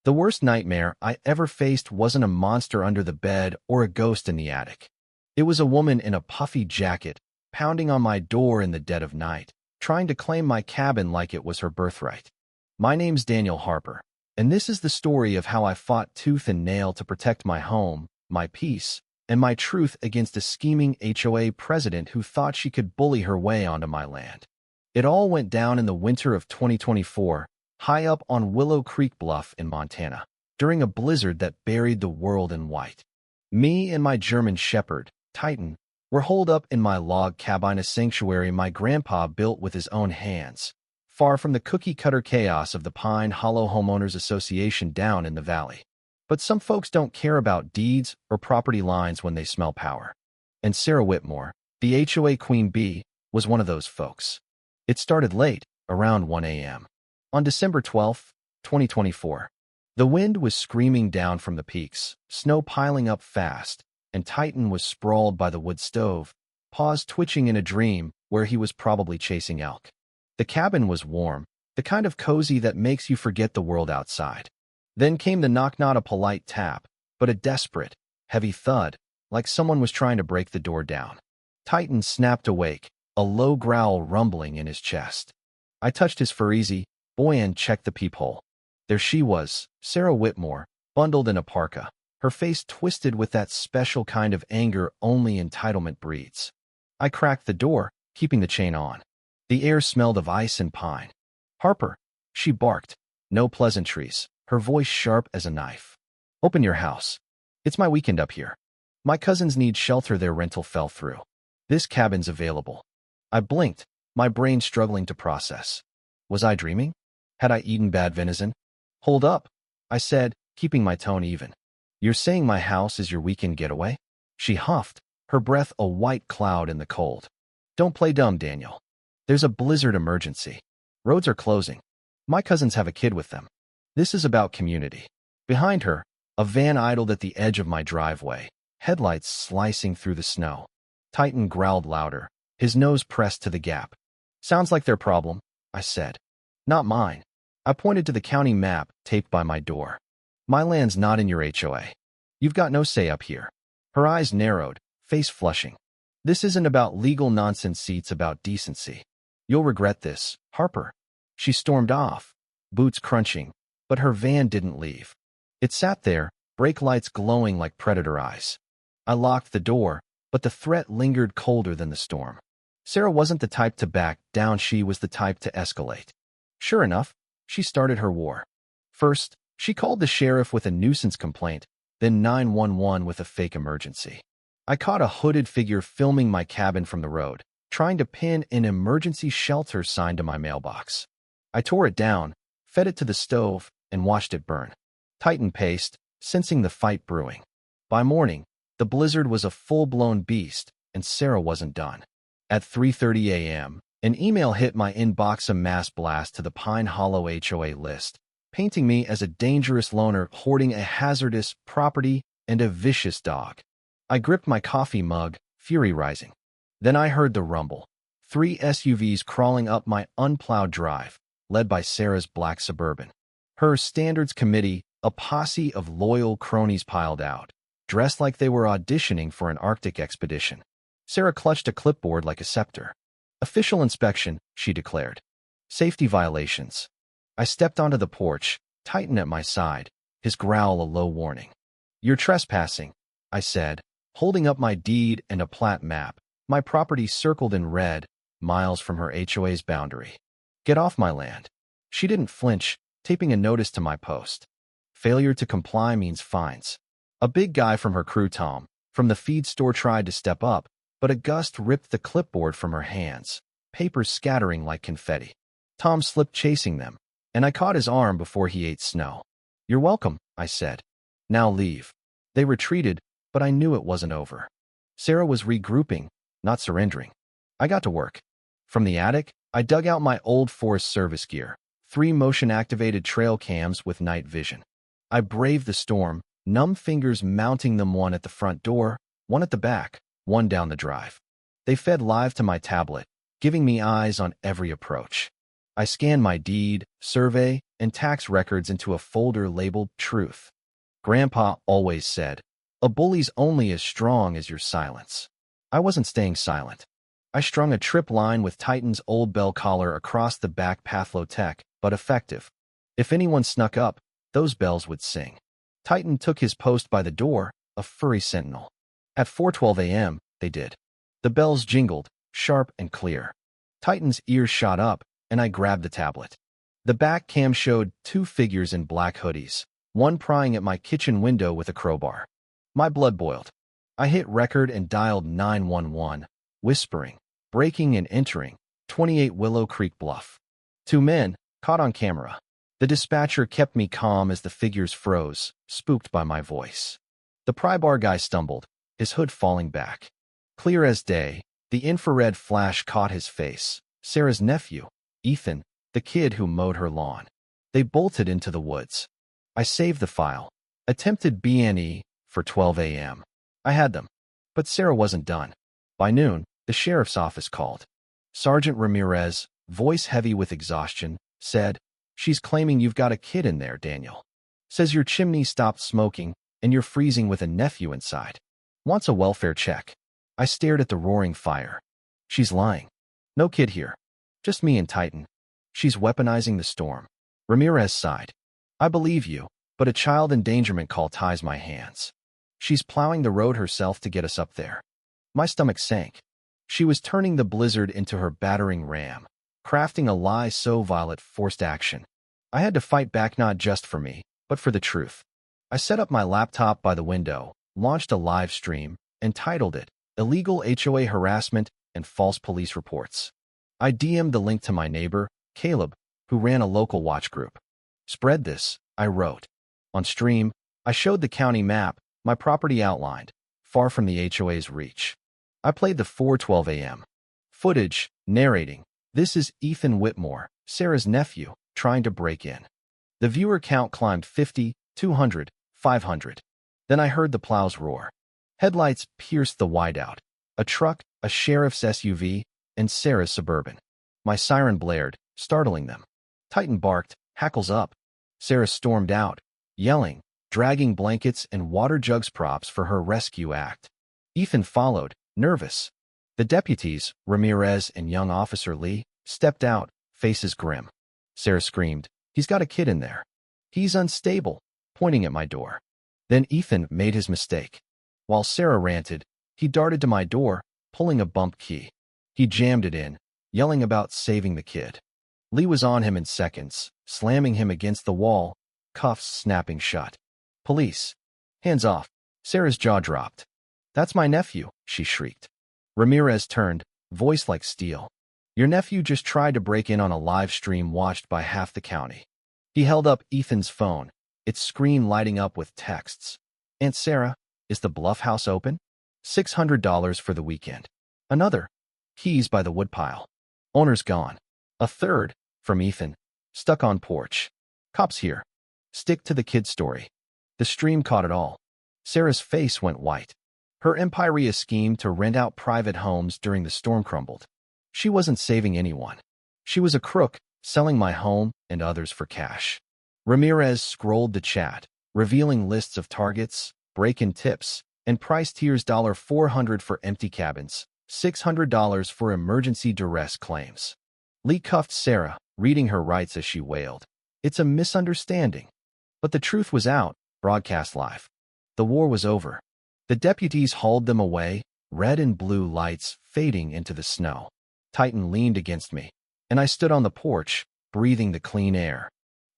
The worst nightmare I ever faced wasn't a monster under the bed or a ghost in the attic. It was a woman in a puffy jacket, pounding on my door in the dead of night, trying to claim my cabin like it was her birthright. My name's Daniel Harper, and this is the story of how I fought tooth and nail to protect my home, my peace, and my truth against a scheming HOA president who thought she could bully her way onto my land. It all went down in the winter of 2024, high up on Willow Creek Bluff in Montana, during a blizzard that buried the world in white. Me and my German Shepherd, Titan, were holed up in my log cabin, a sanctuary my grandpa built with his own hands, far from the cookie-cutter chaos of the Pine Hollow Homeowners Association down in the valley. But some folks don't care about deeds or property lines when they smell power. And Sarah Whitmore, the HOA Queen Bee, was one of those folks. It started late, around 1 a.m. On December 12, 2024. The wind was screaming down from the peaks, snow piling up fast, and Titan was sprawled by the wood stove, paws twitching in a dream where he was probably chasing elk. The cabin was warm, the kind of cozy that makes you forget the world outside. Then came the knock, not a polite tap, but a desperate, heavy thud, like someone was trying to break the door down. Titan snapped awake, a low growl rumbling in his chest. I touched his fur-easy boy and checked the peephole. There she was, Sarah Whitmore, bundled in a parka, her face twisted with that special kind of anger only entitlement breeds. I cracked the door, keeping the chain on. The air smelled of ice and pine. "Harper," she barked. No pleasantries, her voice sharp as a knife. "Open your house. It's my weekend up here. My cousins need shelter, their rental fell through. This cabin's available." I blinked, my brain struggling to process. Was I dreaming? Had I eaten bad venison? "Hold up," I said, keeping my tone even. "You're saying my house is your weekend getaway?" She huffed, her breath a white cloud in the cold. "Don't play dumb, Daniel. There's a blizzard emergency. Roads are closing. My cousins have a kid with them. This is about community." Behind her, a van idled at the edge of my driveway, headlights slicing through the snow. Titan growled louder, his nose pressed to the gap. "Sounds like their problem," I said. "Not mine." I pointed to the county map taped by my door. "My land's not in your HOA. You've got no say up here." Her eyes narrowed, face flushing. "This isn't about legal nonsense, it's about decency. You'll regret this, Harper." She stormed off, boots crunching, but her van didn't leave. It sat there, brake lights glowing like predator eyes. I locked the door, but the threat lingered colder than the storm. Sarah wasn't the type to back down, she was the type to escalate. Sure enough, she started her war. First, she called the sheriff with a nuisance complaint, then 911 with a fake emergency. I caught a hooded figure filming my cabin from the road, trying to pin an emergency shelter sign to my mailbox. I tore it down, fed it to the stove, and watched it burn. Titan paced, sensing the fight brewing. By morning, the blizzard was a full-blown beast, and Sarah wasn't done. At 3:30 a.m., an email hit my inbox, a mass blast to the Pine Hollow HOA list, painting me as a dangerous loner hoarding a hazardous property and a vicious dog. I gripped my coffee mug, fury rising. Then I heard the rumble. 3 SUVs crawling up my unplowed drive, led by Sarah's black Suburban. Her standards committee, a posse of loyal cronies piled out, dressed like they were auditioning for an Arctic expedition. Sarah clutched a clipboard like a scepter. "Official inspection," she declared. "Safety violations." I stepped onto the porch, Titan at my side, his growl a low warning. "You're trespassing," I said, holding up my deed and a plat map, my property circled in red, miles from her HOA's boundary. "Get off my land." She didn't flinch, taping a notice to my post. "Failure to comply means fines." A big guy from her crew, Tom, from the feed store, tried to step up, but a gust ripped the clipboard from her hands, papers scattering like confetti. Tom slipped chasing them, and I caught his arm before he ate snow. "You're welcome," I said. "Now leave." They retreated, but I knew it wasn't over. Sarah was regrouping, not surrendering. I got to work. From the attic, I dug out my old Forest Service gear, 3 motion-activated trail cams with night vision. I braved the storm, numb fingers mounting them, one at the front door, one at the back, one down the drive. They fed live to my tablet, giving me eyes on every approach. I scanned my deed, survey, and tax records into a folder labeled Truth. Grandpa always said, "A bully's only as strong as your silence." I wasn't staying silent. I strung a trip line with Titan's old bell collar across the back pathlo-tech, but effective. If anyone snuck up, those bells would sing. Titan took his post by the door, a furry sentinel. At 4:12 a.m., they did. The bells jingled, sharp and clear. Titan's ears shot up, and I grabbed the tablet. The back cam showed two figures in black hoodies, one prying at my kitchen window with a crowbar. My blood boiled. I hit record and dialed 911, whispering, breaking and entering, 28 Willow Creek Bluff. Two men, caught on camera. The dispatcher kept me calm as the figures froze, spooked by my voice. The pry bar guy stumbled, his hood falling back. Clear as day, the infrared flash caught his face. Sarah's nephew, Ethan, the kid who mowed her lawn. They bolted into the woods. I saved the file. Attempted BNE for 12 a.m. I had them. But Sarah wasn't done. By noon, the sheriff's office called. Sergeant Ramirez, voice heavy with exhaustion, said, "She's claiming you've got a kid in there, Daniel. Says your chimney stopped smoking and you're freezing with a nephew inside. Wants a welfare check." I stared at the roaring fire. She's lying. No kid here. Just me and Titan. She's weaponizing the storm. Ramirez sighed. I believe you, but a child endangerment call ties my hands. She's plowing the road herself to get us up there. My stomach sank. She was turning the blizzard into her battering ram, crafting a lie so vile it forced action. I had to fight back, not just for me, but for the truth. I set up my laptop by the window, launched a live stream, and titled it, "Illegal HOA Harassment and False Police Reports." I DM'd the link to my neighbor, Caleb, who ran a local watch group. "Spread this," I wrote. On stream, I showed the county map, my property outlined, far from the HOA's reach. I played the 4:12 a.m. footage, narrating, "This is Ethan Whitmore, Sarah's nephew, trying to break in." The viewer count climbed 50, 200, 500. Then I heard the plows roar. Headlights pierced the whiteout. A truck, a sheriff's SUV, and Sarah's Suburban. My siren blared, startling them. Titan barked, hackles up. Sarah stormed out, yelling, dragging blankets and water jugs props for her rescue act. Ethan followed, nervous. The deputies, Ramirez and young Officer Lee, stepped out, faces grim. Sarah screamed, "He's got a kid in there. He's unstable," pointing at my door. Then Ethan made his mistake. While Sarah ranted, he darted to my door, pulling a bump key. He jammed it in, yelling about saving the kid. Lee was on him in seconds, slamming him against the wall, cuffs snapping shut. "Police. Hands off." Sarah's jaw dropped. "That's my nephew," she shrieked. Ramirez turned, voice like steel. "Your nephew just tried to break in on a live stream watched by half the county." He held up Ethan's phone, its screen lighting up with texts. "Aunt Sarah, is the Bluff House open? $600 for the weekend." Another. "Keys by the woodpile. Owner's gone." A third, from Ethan. "Stuck on porch. Cops here. Stick to the kid story." The stream caught it all. Sarah's face went white. Her empire scheme to rent out private homes during the storm crumbled. She wasn't saving anyone. She was a crook, selling my home and others for cash. Ramirez scrolled the chat, revealing lists of targets, break-in tips, and price tiers $400 for empty cabins, $600 for emergency duress claims. Lee cuffed Sarah, reading her rights as she wailed. "It's a misunderstanding." But the truth was out, broadcast live. The war was over. The deputies hauled them away, red and blue lights fading into the snow. Titan leaned against me, and I stood on the porch, breathing the clean air.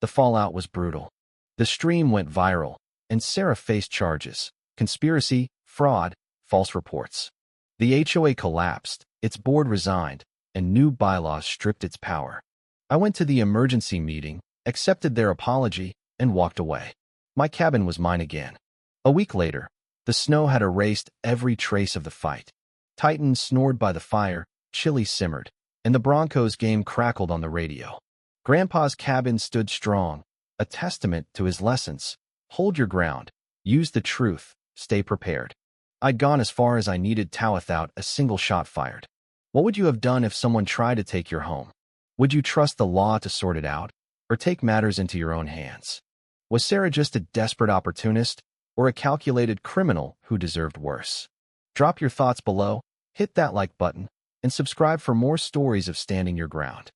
The fallout was brutal. The stream went viral, and Sarah faced charges: conspiracy, fraud, false reports. The HOA collapsed, its board resigned, and new bylaws stripped its power. I went to the emergency meeting, accepted their apology, and walked away. My cabin was mine again. A week later, the snow had erased every trace of the fight. Titan snored by the fire, chili simmered, and the Broncos game crackled on the radio. Grandpa's cabin stood strong, a testament to his lessons. Hold your ground, use the truth, stay prepared. I'd gone as far as I needed to without a single shot fired. What would you have done if someone tried to take your home? Would you trust the law to sort it out? or take matters into your own hands? Was Sarah just a desperate opportunist or a calculated criminal who deserved worse? Drop your thoughts below, hit that like button, and subscribe for more stories of standing your ground.